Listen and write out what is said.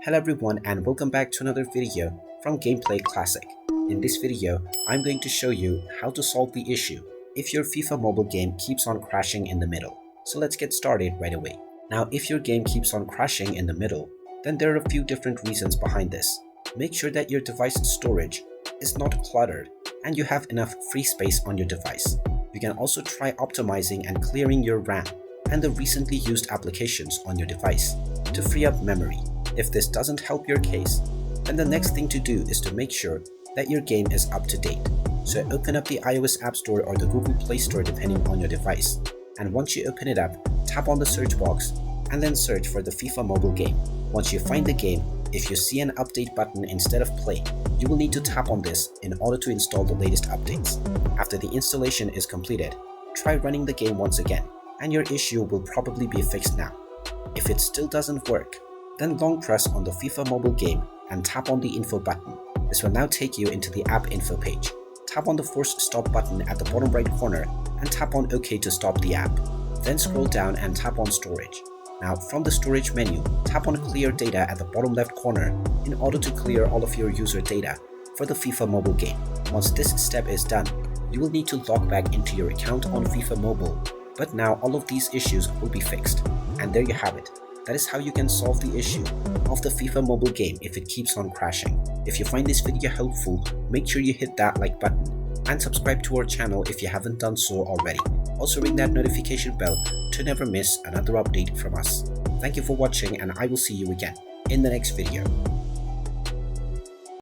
Hello everyone and welcome back to another video from Gameplay Classic. In this video, I'm going to show you how to solve the issue if your FIFA Mobile game keeps on crashing in the middle. So let's get started right away. Now if your game keeps on crashing in the middle, then there are a few different reasons behind this. Make sure that your device's storage is not cluttered and you have enough free space on your device. You can also try optimizing and clearing your RAM and the recently used applications on your device to free up memory. If this doesn't help your case, then the next thing to do is to make sure that your game is up to date. So open up the iOS App Store or the Google Play Store depending on your device. And once you open it up, tap on the search box and then search for the FIFA Mobile game. Once you find the game, if you see an update button instead of play, you will need to tap on this in order to install the latest updates. After the installation is completed, try running the game once again, and your issue will probably be fixed now. If it still doesn't work, then long press on the FIFA Mobile game and tap on the info button. This will now take you into the app info page. Tap on the force stop button at the bottom right corner and tap on OK to stop the app. Then scroll down and tap on storage. Now from the storage menu, tap on clear data at the bottom left corner in order to clear all of your user data for the FIFA Mobile game. Once this step is done, you will need to log back into your account on FIFA Mobile. But now all of these issues will be fixed. And there you have it. That is how you can solve the issue of the FIFA Mobile game if it keeps on crashing. If you find this video helpful, make sure you hit that like button and subscribe to our channel if you haven't done so already. Also ring that notification bell to never miss another update from us. Thank you for watching and I will see you again in the next video.